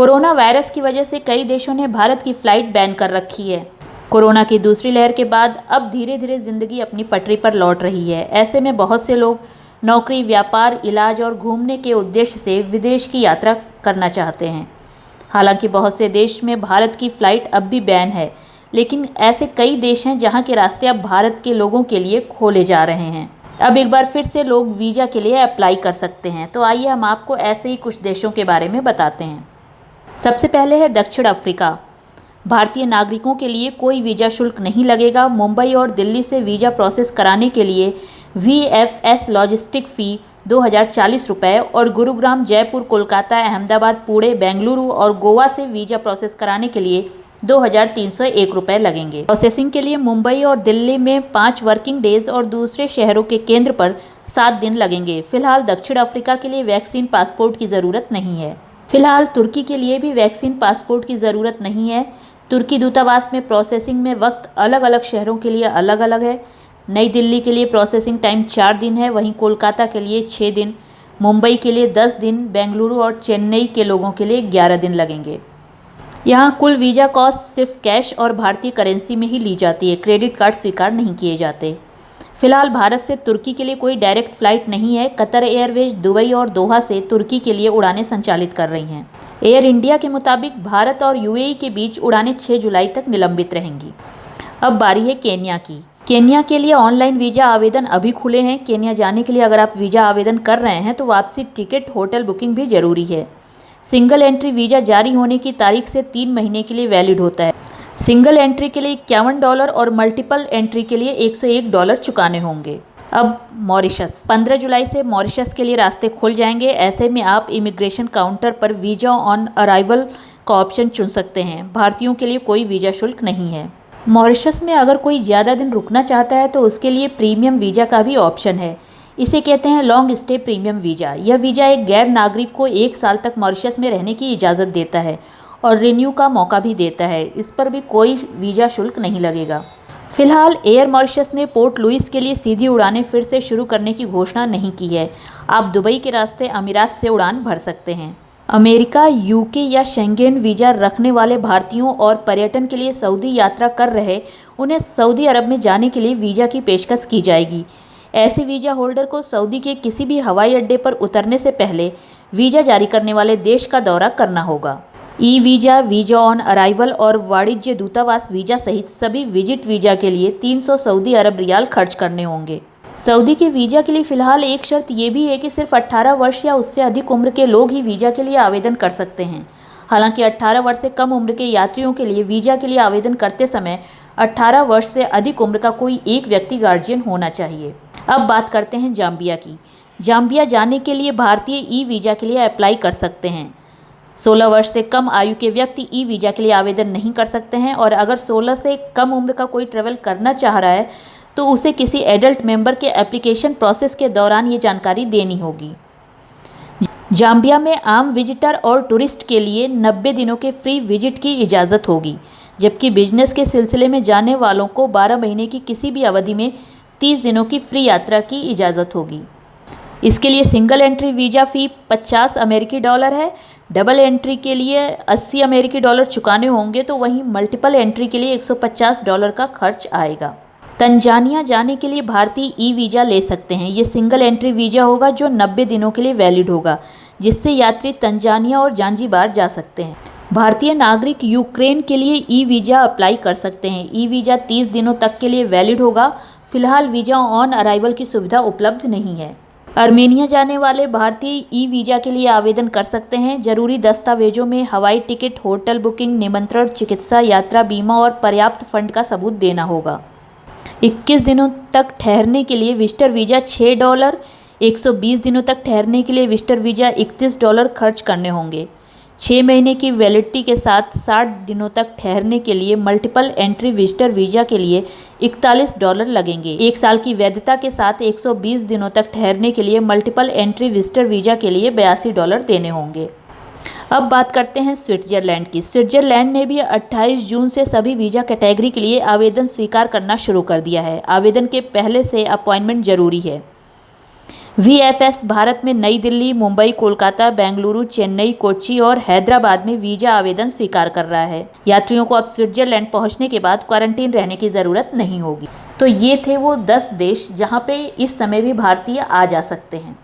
Corona virus की वजह से कई देशों ने भारत की फ़्लाइट बैन कर रखी है। कोरोना की दूसरी लहर के बाद अब धीरे धीरे ज़िंदगी अपनी पटरी पर लौट रही है। ऐसे में बहुत से लोग नौकरी, व्यापार, इलाज और घूमने के उद्देश्य से विदेश की यात्रा करना चाहते हैं। हालांकि बहुत से देश में भारत की फ़्लाइट अब भी बैन है, लेकिन ऐसे कई देश हैं जहां के रास्ते अब भारत के लोगों के लिए खोले जा रहे हैं। अब एक बार फिर से लोग वीज़ा के लिए अप्लाई कर सकते हैं। तो आइए हम आपको ऐसे ही कुछ देशों के बारे में बताते हैं। सबसे पहले है दक्षिण अफ्रीका। भारतीय नागरिकों के लिए कोई वीज़ा शुल्क नहीं लगेगा। मुंबई और दिल्ली से वीज़ा प्रोसेस कराने के लिए VFS लॉजिस्टिक फ़ी 2040 रुपये और गुरुग्राम, जयपुर, कोलकाता, अहमदाबाद, पुणे, बेंगलुरु और गोवा से वीज़ा प्रोसेस कराने के लिए 2301 रुपये लगेंगे। प्रोसेसिंग के लिए मुंबई और दिल्ली में 5 वर्किंग डेज़ और दूसरे शहरों के केंद्र पर 7 दिन लगेंगे। फिलहाल दक्षिण अफ्रीका के लिए वैक्सीन पासपोर्ट की ज़रूरत नहीं है। फिलहाल तुर्की के लिए भी वैक्सीन पासपोर्ट की ज़रूरत नहीं है। तुर्की दूतावास में प्रोसेसिंग में वक्त अलग अलग शहरों के लिए अलग अलग है। नई दिल्ली के लिए प्रोसेसिंग टाइम 4 दिन है, वहीं कोलकाता के लिए 6 दिन, मुंबई के लिए 10 दिन, बेंगलुरु और चेन्नई के लोगों के लिए 11 दिन लगेंगे। यहाँ कुल वीज़ा कॉस्ट सिर्फ कैश और भारतीय करेंसी में ही ली जाती है। क्रेडिट कार्ड स्वीकार नहीं किए जाते। फिलहाल भारत से तुर्की के लिए कोई डायरेक्ट फ़्लाइट नहीं है। कतर एयरवेज दुबई और दोहा से तुर्की के लिए उड़ानें संचालित कर रही हैं। एयर इंडिया के मुताबिक भारत और UAE के बीच उड़ानें 6 जुलाई तक निलंबित रहेंगी। अब बारी है केन्या की। केन्या के लिए ऑनलाइन वीज़ा आवेदन अभी खुले हैं। केन्या जाने के लिए अगर आप वीज़ा आवेदन कर रहे हैं तो वापसी टिकट, होटल बुकिंग भी ज़रूरी है। सिंगल एंट्री वीज़ा जारी होने की तारीख से 3 महीने के लिए वैलिड होता है। सिंगल एंट्री के लिए $51 और मल्टीपल एंट्री के लिए $101 चुकाने होंगे। अब मॉरिशस। 15 जुलाई से मॉरिशस के लिए रास्ते खुल जाएंगे। ऐसे में आप इमिग्रेशन काउंटर पर वीज़ा ऑन अराइवल का ऑप्शन चुन सकते हैं। भारतीयों के लिए कोई वीज़ा शुल्क नहीं है। मॉरिशस में अगर कोई ज़्यादा दिन रुकना चाहता है तो उसके लिए प्रीमियम वीज़ा का भी ऑप्शन है। इसे कहते हैं लॉन्ग स्टे प्रीमियम वीज़ा। यह वीज़ा एक गैर नागरिक को 1 साल तक मॉरिशस में रहने की इजाज़त देता है और रिन्यू का मौका भी देता है। इस पर भी कोई वीज़ा शुल्क नहीं लगेगा। फिलहाल एयर मॉरिशस ने पोर्ट लुइस के लिए सीधी उड़ानें फिर से शुरू करने की घोषणा नहीं की है। आप दुबई के रास्ते अमीरात से उड़ान भर सकते हैं। अमेरिका, UK या शेंगेन वीज़ा रखने वाले भारतीयों और पर्यटन के लिए सऊदी यात्रा कर रहे उन्हें सऊदी अरब में जाने के लिए वीज़ा की पेशकश की जाएगी। ऐसे वीज़ा होल्डर को सऊदी के किसी भी हवाई अड्डे पर उतरने से पहले वीज़ा जारी करने वाले देश का दौरा करना होगा। वीज़ा, वीज़ा ऑन अराइवल और वाणिज्य दूतावास वीज़ा सहित सभी विजिट वीज़ा के लिए 300 सऊदी अरब रियाल खर्च करने होंगे। सऊदी के वीज़ा के लिए फ़िलहाल एक शर्त ये भी है कि सिर्फ 18 वर्ष या उससे अधिक उम्र के लोग ही वीज़ा के लिए आवेदन कर सकते हैं। हालांकि 18 वर्ष से कम उम्र के यात्रियों के लिए वीज़ा के लिए आवेदन करते समय 18 वर्ष से अधिक उम्र का कोई एक व्यक्ति गार्जियन होना चाहिए। अब बात करते हैं जाम्बिया की। जाम्बिया जाने के लिए भारतीय वीज़ा के लिए अप्लाई कर सकते हैं। 16 वर्ष से कम आयु के व्यक्ति वीज़ा के लिए आवेदन नहीं कर सकते हैं और अगर 16 से कम उम्र का कोई ट्रैवल करना चाह रहा है तो उसे किसी एडल्ट मेंबर के एप्लीकेशन प्रोसेस के दौरान ये जानकारी देनी होगी। जाम्बिया में आम विजिटर और टूरिस्ट के लिए 90 दिनों के फ्री विजिट की इजाज़त होगी, जबकि बिजनेस के सिलसिले में जाने वालों को 12 महीने की किसी भी अवधि में 30 दिनों की फ्री यात्रा की इजाज़त होगी। इसके लिए सिंगल एंट्री वीज़ा फ़ी $50 है। डबल एंट्री के लिए $80 चुकाने होंगे, तो वहीं मल्टीपल एंट्री के लिए $150 का खर्च आएगा। तंजानिया जाने के लिए भारतीय वीज़ा ले सकते हैं। ये सिंगल एंट्री वीज़ा होगा जो 90 दिनों के लिए वैलिड होगा, जिससे यात्री तंजानिया और जांजीबार जा सकते हैं। भारतीय नागरिक यूक्रेन के लिए वीज़ा अप्लाई कर सकते हैं। वीज़ा 30 दिनों तक के लिए वैलिड होगा। फिलहाल वीज़ा ऑन अराइवल की सुविधा उपलब्ध नहीं है। आर्मेनिया जाने वाले भारतीय वीज़ा के लिए आवेदन कर सकते हैं। जरूरी दस्तावेजों में हवाई टिकट, होटल बुकिंग, निमंत्रण, चिकित्सा, यात्रा बीमा और पर्याप्त फंड का सबूत देना होगा। 21 दिनों तक ठहरने के लिए विजिटर वीज़ा $6, 120 दिनों तक ठहरने के लिए विजिटर वीज़ा $31 खर्च करने होंगे। 6 महीने की वैलिडिटी के साथ 60 दिनों तक ठहरने के लिए मल्टीपल एंट्री विजिटर वीज़ा के लिए $41 लगेंगे। 1 साल की वैधता के साथ 120 दिनों तक ठहरने के लिए मल्टीपल एंट्री विजिटर वीज़ा के लिए $82 देने होंगे। अब बात करते हैं स्विट्ज़रलैंड की। स्विट्ज़रलैंड ने भी 28 जून से सभी वीज़ा कैटेगरी के लिए आवेदन स्वीकार करना शुरू कर दिया है। आवेदन के पहले से अपॉइंटमेंट जरूरी है। VFS भारत में नई दिल्ली, मुंबई, कोलकाता, बेंगलुरु, चेन्नई, कोच्चि और हैदराबाद में वीजा आवेदन स्वीकार कर रहा है। यात्रियों को अब स्विट्जरलैंड पहुंचने के बाद क्वारंटीन रहने की ज़रूरत नहीं होगी। तो ये थे वो 10 देश जहां पे इस समय भी भारतीय आ जा सकते हैं।